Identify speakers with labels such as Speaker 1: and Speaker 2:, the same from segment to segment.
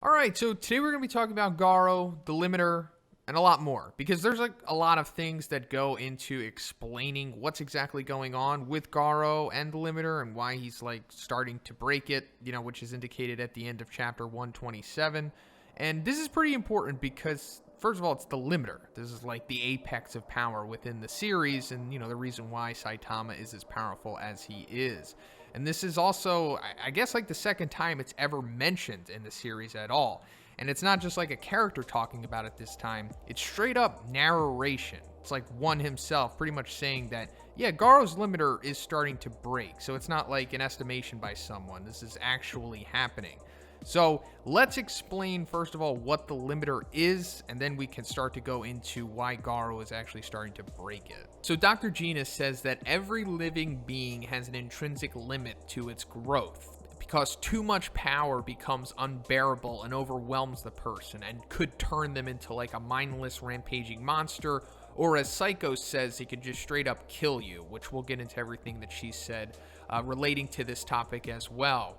Speaker 1: Alright, so today we're going to be talking about Garo, the limiter, and a lot more. Because there's like a lot of things that go into explaining what's exactly going on with Garo and the limiter and why he's like starting to break it, which is indicated at the end of chapter 127. And this is pretty important because, first of all, it's the limiter. This is like the apex of power within the series and, the reason why Saitama is as powerful as he is. And this is also, I guess, like the second time it's ever mentioned in the series at all. And it's not just like a character talking about it this time. It's straight up narration. It's like one himself pretty much saying that, yeah, Garo's limiter is starting to break. So it's not like an estimation by someone. This is actually happening. So let's explain, first of all, what the limiter is, and then we can start to go into why Garo is actually starting to break it. So Dr. Genius says that every living being has an intrinsic limit to its growth, because too much power becomes unbearable and overwhelms the person and could turn them into like a mindless rampaging monster, or as Psycho says, he could just straight up kill you, which we'll get into everything that she said relating to this topic as well.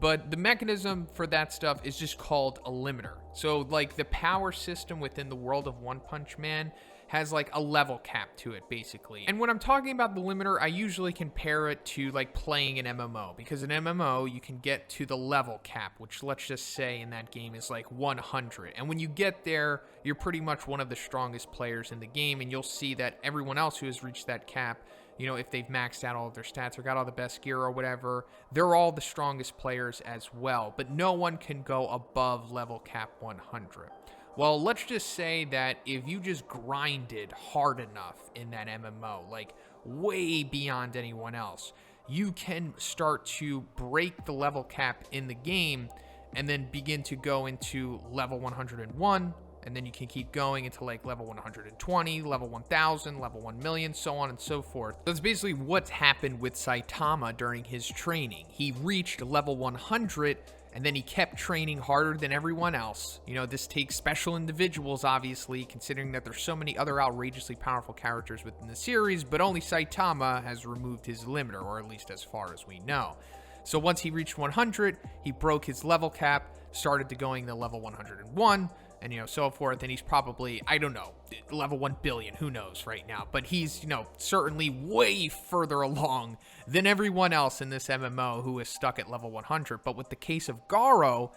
Speaker 1: But the mechanism for that stuff is just called a limiter. So like the power system within the world of One Punch Man has like a level cap to it, basically. And when I'm talking about the limiter, I usually compare it to like playing an MMO, because in MMO you can get to the level cap, which let's just say in that game is like 100. And when you get there, you're pretty much one of the strongest players in the game, and you'll see that everyone else who has reached that cap, if they've maxed out all of their stats or got all the best gear or whatever, they're all the strongest players as well. But no one can go above level cap 100. Well, let's just say that if you just grinded hard enough in that MMO, like way beyond anyone else, you can start to break the level cap in the game and then begin to go into level 101. And then you can keep going into like level 120, level 1000, level 1 million, so on and so forth. That's basically what's happened with Saitama during his training. He reached level 100 and then he kept training harder than everyone else. This takes special individuals, obviously, considering that there's so many other outrageously powerful characters within the series, but only Saitama has removed his limiter, or at least as far as we know. So once he reached 100, he broke his level cap, started to going to level 101, and so forth, and he's probably, I don't know, level 1 billion, who knows right now, but he's, certainly way further along than everyone else in this MMO who is stuck at level 100. But with the case of Garo,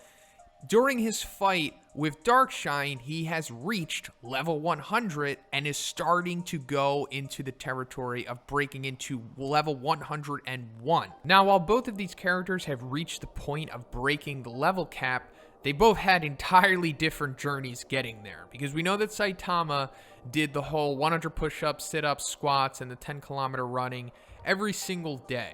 Speaker 1: during his fight with Darkshine, he has reached level 100 and is starting to go into the territory of breaking into level 101. Now, while both of these characters have reached the point of breaking the level cap, they both had entirely different journeys getting there, because we know that Saitama did the whole 100 push-ups, sit-ups, squats, and the 10-kilometer running every single day.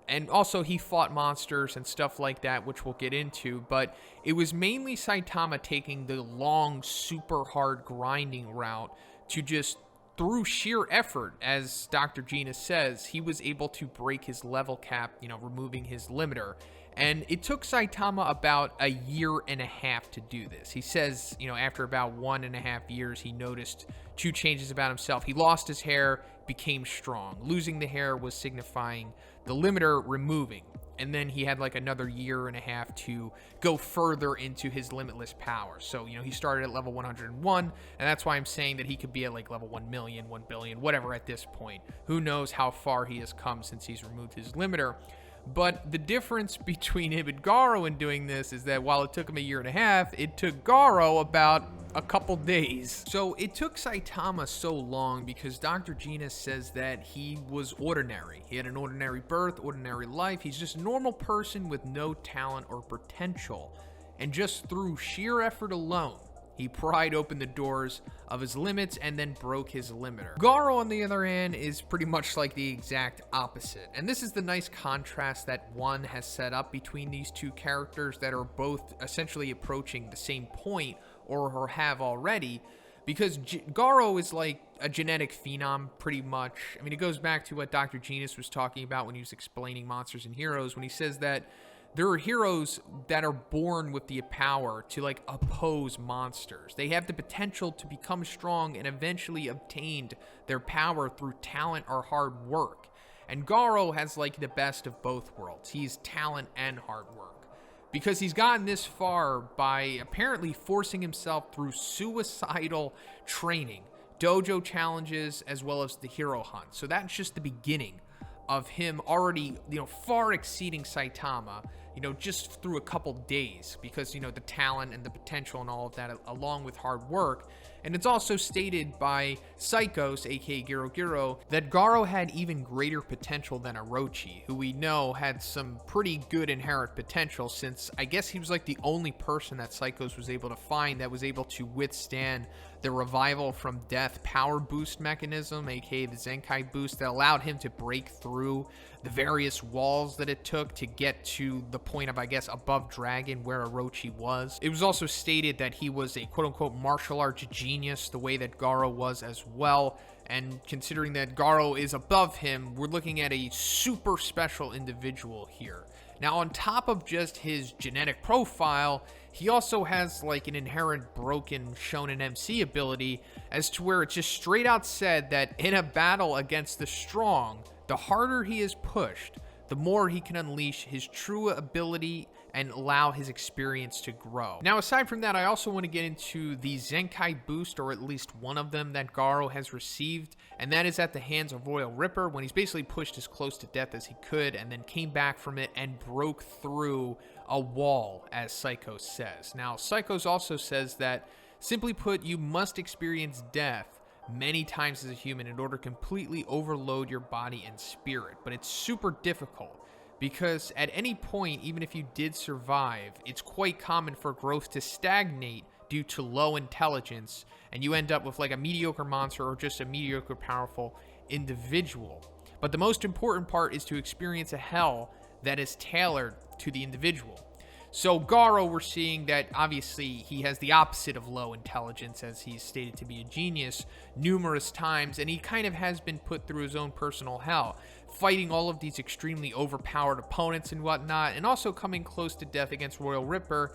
Speaker 1: And also he fought monsters and stuff like that, which we'll get into, but it was mainly Saitama taking the long, super hard grinding route to just, through sheer effort, as Dr. Genius says, he was able to break his level cap, removing his limiter. And it took Saitama about a year and a half to do this. He says, after about 1.5 years, he noticed 2 changes about himself. He lost his hair, became strong. Losing the hair was signifying the limiter removing. And then he had like another year and a half to go further into his limitless power. So, he started at level 101, and that's why I'm saying that he could be at like level 1 million, 1 billion, whatever at this point. Who knows how far he has come since he's removed his limiter. But the difference between him and Garo in doing this is that while it took him a year and a half, it took Garo about a couple days. So it took Saitama so long because Dr. Genius says that he was ordinary. He had an ordinary birth, ordinary life. He's just a normal person with no talent or potential. And just through sheer effort alone, he pried open the doors of his limits and then broke his limiter. Garo, on the other hand, is pretty much like the exact opposite. And this is the nice contrast that one has set up between these two characters that are both essentially approaching the same point or have already. Because Garo is like a genetic phenom, pretty much. I mean, it goes back to what Dr. Genius was talking about when he was explaining Monsters and Heroes, when he says that there are heroes that are born with the power to like oppose monsters. They have the potential to become strong and eventually obtained their power through talent or hard work. And Garo has like the best of both worlds. He's talent and hard work. because he's gotten this far by apparently forcing himself through suicidal training, dojo challenges, as well as the hero hunt. So that's just the beginning of him already, far exceeding Saitama, just through a couple days, because, the talent and the potential and all of that, along with hard work. And it's also stated by Psychos, aka Garo, that Garo had even greater potential than Orochi, who we know had some pretty good inherent potential, since I guess he was like the only person that Psychos was able to find that was able to withstand the revival from death power boost mechanism, aka the Zenkai boost, that allowed him to break through the various walls that it took to get to the point of, I guess, above dragon where Orochi was. It was also stated that he was a quote-unquote martial arts genius, the way that Garo was as well. And considering that Garo is above him, we're looking at a super special individual here. Now, on top of just his genetic profile, he also has like an inherent broken Shonen MC ability, as to where it's just straight out said that in a battle against the strong, the harder he is pushed, the more he can unleash his true ability and allow his experience to grow. Now, aside from that, I also want to get into the Zenkai boost, or at least one of them that Garo has received, and that is at the hands of Royal Ripper, when he's basically pushed as close to death as he could and then came back from it and broke through a wall, as Psychos says. Now, Psychos also says that, simply put, you must experience death many times as a human in order to completely overload your body and spirit, but it's super difficult. Because at any point, even if you did survive, it's quite common for growth to stagnate due to low intelligence, and you end up with like a mediocre monster or just a mediocre powerful individual. But the most important part is to experience a hell that is tailored to the individual. So Garo, we're seeing that obviously he has the opposite of low intelligence, as he's stated to be a genius numerous times, and he kind of has been put through his own personal hell, fighting all of these extremely overpowered opponents and whatnot, and also coming close to death against Royal Ripper.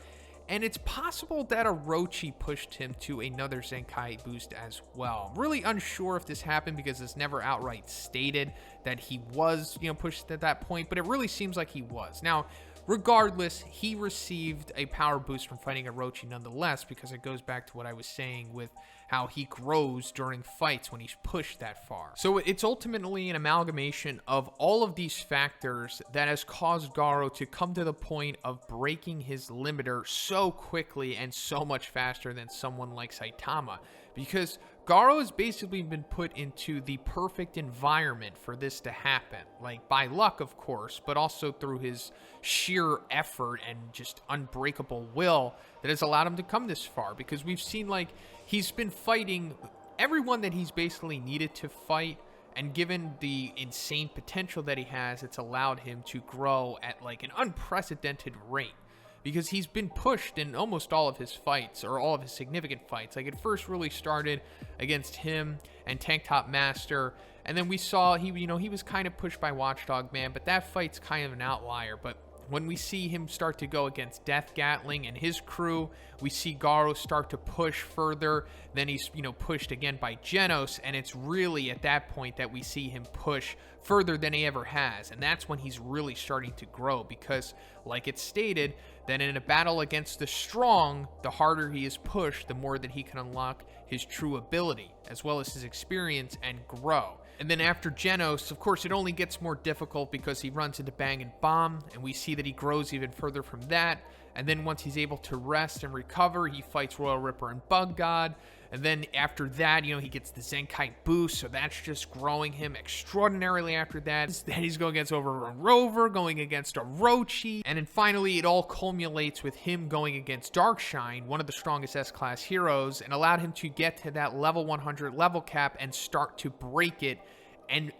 Speaker 1: And it's possible that Orochi pushed him to another Zenkai boost as well. I'm really unsure if this happened, because it's never outright stated that he was, pushed at that point, but it really seems like he was. Now, regardless, he received a power boost from fighting Orochi nonetheless, because it goes back to what I was saying with how he grows during fights when he's pushed that far. So it's ultimately an amalgamation of all of these factors that has caused Garo to come to the point of breaking his limiter so quickly and so much faster than someone like Saitama, because Garo has basically been put into the perfect environment for this to happen, like by luck, of course, but also through his sheer effort and just unbreakable will that has allowed him to come this far. Because we've seen, like, he's been fighting everyone that he's basically needed to fight, and given the insane potential that he has, it's allowed him to grow at like an unprecedented rate. Because he's been pushed in almost all of his fights, or all of his significant fights. Like, it first really started against him and Tank Top Master, and then we saw he was kind of pushed by Watchdog Man, but that fight's kind of an outlier. But when we see him start to go against Death Gatling and his crew, we see Garo start to push further. Then he's, pushed again by Genos, and it's really at that point that we see him push further than he ever has. And that's when he's really starting to grow, because, like it's stated, that in a battle against the strong, the harder he is pushed, the more that he can unlock his true ability, as well as his experience, and grow. And then after Genos, of course, it only gets more difficult, because he runs into Bang and Bomb, and we see that he grows even further from that. And then once he's able to rest and recover, he fights Royal Ripper and Bug God. And then after that, he gets the Zenkai boost, so that's just growing him extraordinarily after that. Then he's going against Overrun Rover, going against Orochi, and then finally it all culminates with him going against Darkshine, one of the strongest S-Class heroes, and allowed him to get to that level 100 level cap and start to break it and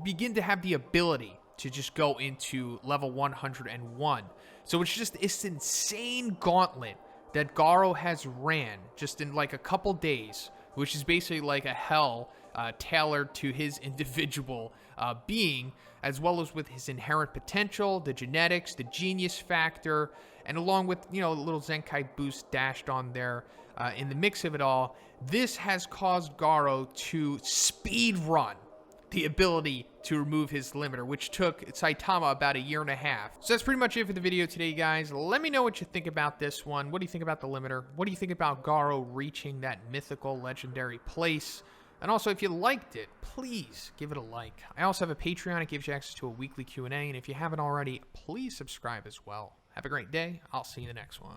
Speaker 1: begin to have the ability to just go into level 101. So it's just this insane gauntlet that Garo has ran just in like a couple days, which is basically like a hell tailored to his individual being, as well as with his inherent potential, the genetics, the genius factor, and along with, a little Zenkai boost dashed on there in the mix of it all. This has caused Garo to speed run the ability to remove his limiter, which took Saitama about 1.5 years. So that's pretty much it for the video today, guys. Let me know what you think about this one. What do you think about the limiter? What do you think about Garo reaching that mythical legendary place? And also, if you liked it, please give it a like. I also have a Patreon. It gives you access to a weekly Q&A. And if you haven't already, please subscribe as well. Have a great day. I'll see you in the next one.